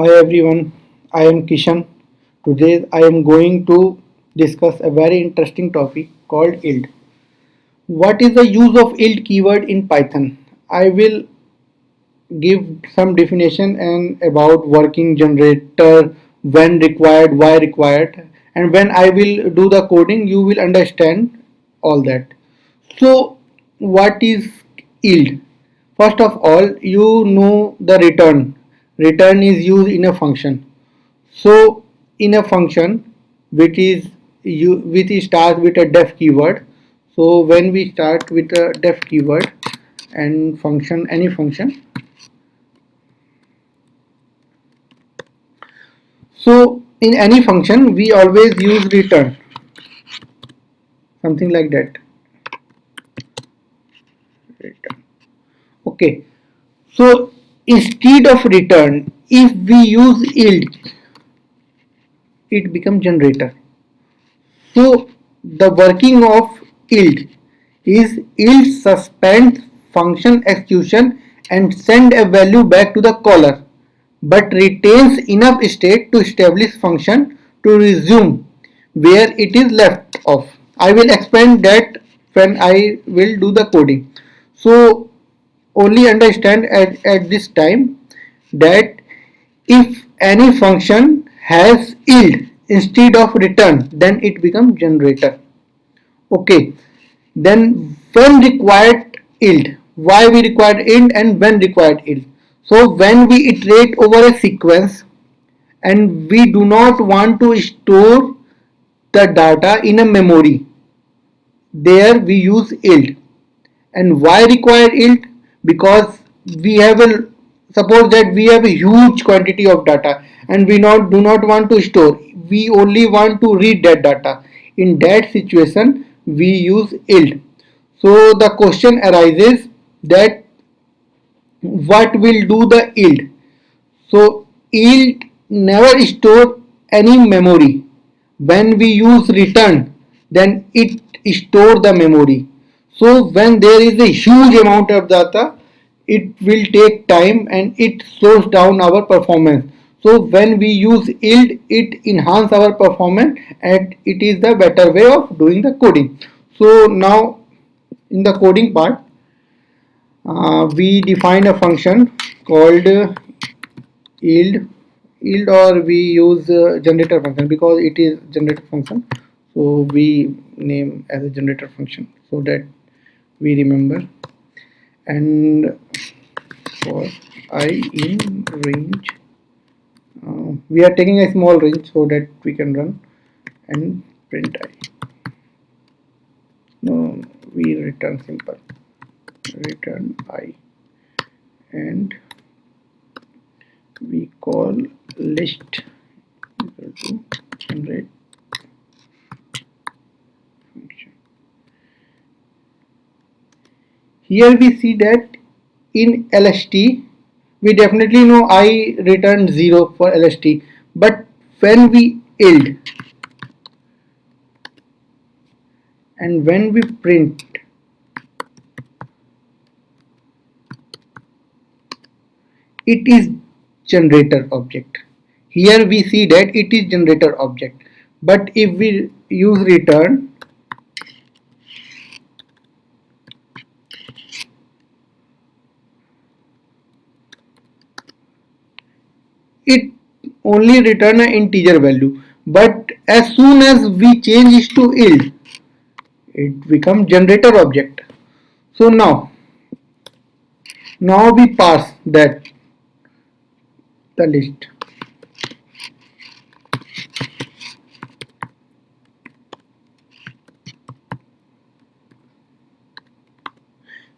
Hi everyone, I am Kishan. Today I am going to discuss a very interesting topic called yield. What is the use of yield keyword in Python? I will give some definition and about working generator, when required, why required, and when I will do the coding you will understand all that. So what is yield? First of all, you know the return. Return is used in a function. So in a function which starts with a def keyword. So when we start with a def keyword and function, any function, so in any function we always use return, something like that. Return. Okay. So instead of return, if we use yield, it becomes generator. So the working of yield is yield suspends function execution and send a value back to the caller, but retains enough state to establish function to resume where it is left off. I will explain that when I will do the coding. So only understand at this time that if any function has yield instead of return, then it becomes generator. Okay, then when required yield, why we required yield and when required yield. So when we iterate over a sequence and we do not want to store the data in a memory, there we use yield. And why require yield? Because we have a, suppose that we have a huge quantity of data and we do not want to store, we only want to read that data. In that situation we use yield. So the question arises that what will do the yield. So yield never store any memory. When we use return, then it store the memory. So when there is a huge amount of data, it will take time and it slows down our performance. So when we use yield, it enhance our performance and it is the better way of doing the coding. So now in the coding part, we define a function called yield or we use generator function because it is generator function, so we name as a generator function so that we remember. And for I in range, we are taking a small range so that we can run and print I. No, we return simple, return I, and we call list equal to generate function. Here we see that in LST we definitely know I returned 0 for LST, but when we yield and when we print, it is generator object. Here we see that it is generator object, but if we use return, it only return an integer value, but as soon as we change it to yield, it becomes generator object. So now we pass that the list.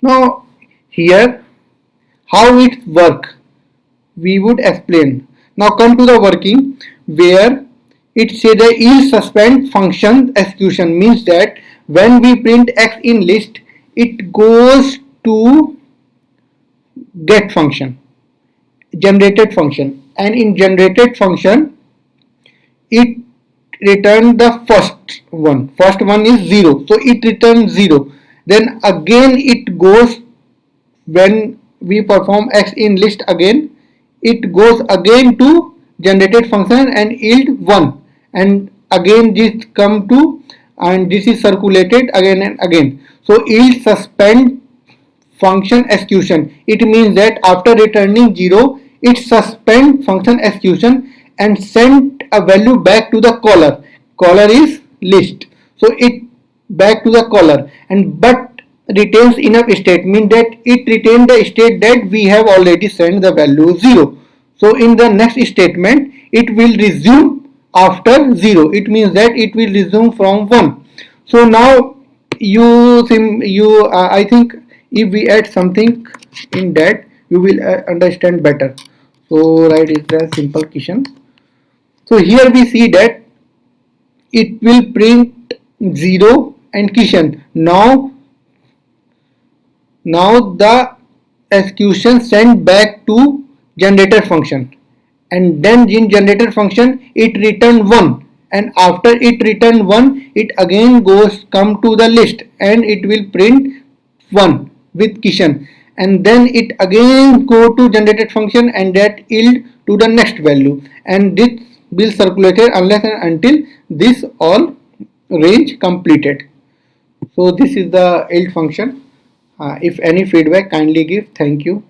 Now here how it work we would explain. Now come to the working where it say the yield suspend function execution means that when we print x in list, it goes to get function, generated function, and in generated function it return the first one is 0, so it returns 0. Then again it goes, when we perform x in list again, it goes again to generated function and yield 1, and again this come to, and this is circulated again and again. So yield suspend function execution. It means that after returning 0, it suspend function execution and send a value back to the caller. Caller is list. So it back to the caller, and but retains enough state, means that it retains the state that we have already sent the value 0. So in the next statement it will resume after 0. It means that it will resume from 1. So now I think if we add something in that, you will understand better. So right is the simple question. So here we see that it will print 0 and question. Now the execution sent back to generator function, and then in generator function it return 1, and after it return 1 it again goes come to the list and it will print 1 with question, and then it again go to generated function and that yield to the next value, and this will circulate unless and until this all range completed. So this is the yield function. If any feedback, kindly give. Thank you.